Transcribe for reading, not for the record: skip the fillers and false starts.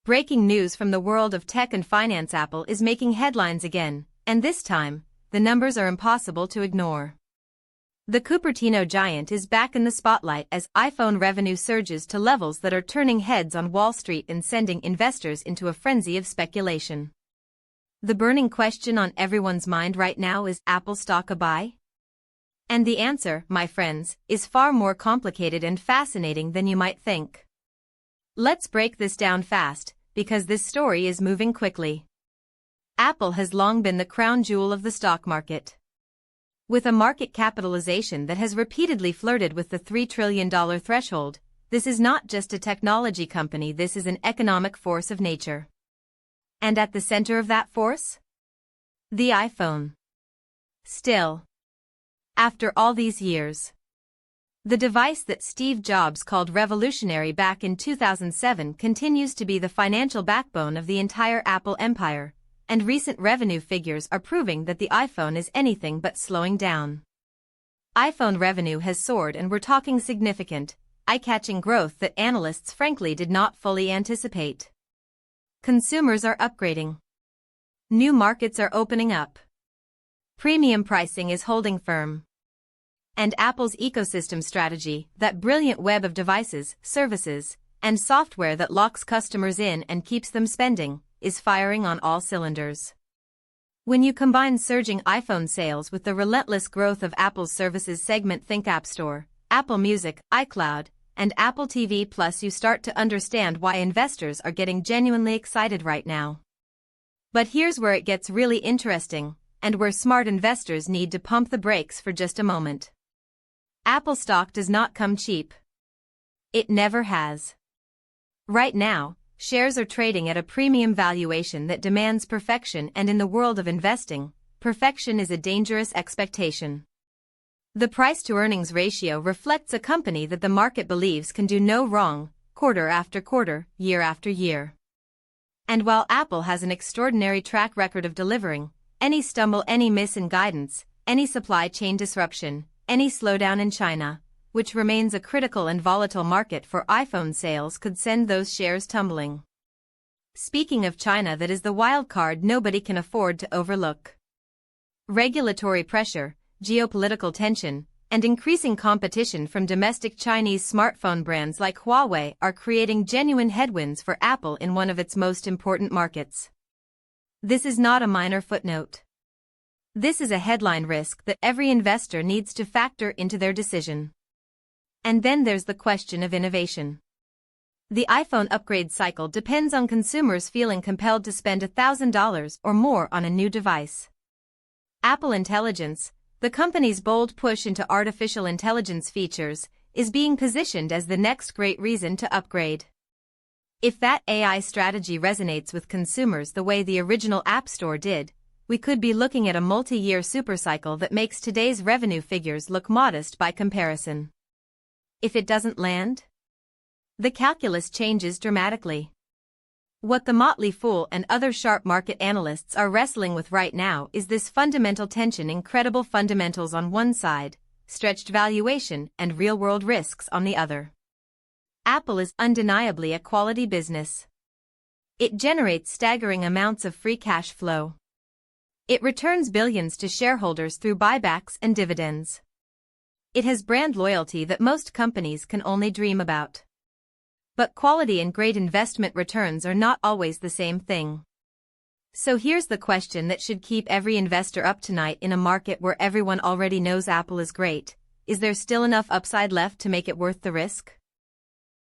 Breaking news from the world of tech and finance. Apple is making headlines again, and this time, the numbers are impossible to ignore. The Cupertino giant is back in the spotlight as iPhone revenue surges to levels that are turning heads on Wall Street and sending investors into a frenzy of speculation. The burning question on everyone's mind right now is Apple stock a buy? And the answer, my friends, is far more complicated and fascinating than you might think. Let's break this down fast, because this story is moving quickly. Apple has long been the crown jewel of the stock market. With a market capitalization that has repeatedly flirted with the $3 trillion threshold, this is not just a technology company, this is an economic force of nature. And at the center of that force? The iPhone. Still, after all these years, the device that Steve Jobs called revolutionary back in 2007 continues to be the financial backbone of the entire Apple empire, and recent revenue figures are proving that the iPhone is anything but slowing down. iPhone revenue has soared, and we're talking significant, eye-catching growth that analysts frankly did not fully anticipate. Consumers are upgrading. New markets are opening up. Premium pricing is holding firm. And Apple's ecosystem strategy, that brilliant web of devices, services, and software that locks customers in and keeps them spending, is firing on all cylinders. When you combine surging iPhone sales with the relentless growth of Apple's services segment, think App Store, Apple Music, iCloud, and Apple TV Plus, you start to understand why investors are getting genuinely excited right now. But here's where it gets really interesting, and where smart investors need to pump the brakes for just a moment. Apple stock does not come cheap. It never has. Right now, shares are trading at a premium valuation that demands perfection, and in the world of investing, perfection is a dangerous expectation. The price-to-earnings ratio reflects a company that the market believes can do no wrong, quarter after quarter, year after year. And while Apple has an extraordinary track record of delivering, any stumble, any miss in guidance, any supply chain disruption, any slowdown in China, which remains a critical and volatile market for iPhone sales, could send those shares tumbling. Speaking of China, that is the wild card nobody can afford to overlook. Regulatory pressure, geopolitical tension, and increasing competition from domestic Chinese smartphone brands like Huawei are creating genuine headwinds for Apple in one of its most important markets. This is not a minor footnote. This is a headline risk that every investor needs to factor into their decision. And then there's the question of innovation. The iPhone upgrade cycle depends on consumers feeling compelled to spend $1,000 or more on a new device. Apple Intelligence, the company's bold push into artificial intelligence features, is being positioned as the next great reason to upgrade. If that AI strategy resonates with consumers the way the original App Store did, we could be looking at a multi-year supercycle that makes today's revenue figures look modest by comparison. If it doesn't land, the calculus changes dramatically. What the Motley Fool and other sharp market analysts are wrestling with right now is this fundamental tension: incredible fundamentals on one side, stretched valuation and real-world risks on the other. Apple is undeniably a quality business. It generates staggering amounts of free cash flow. It returns billions to shareholders through buybacks and dividends. It has brand loyalty that most companies can only dream about. But quality and great investment returns are not always the same thing. So here's the question that should keep every investor up tonight in a market where everyone already knows Apple is great: is there still enough upside left to make it worth the risk?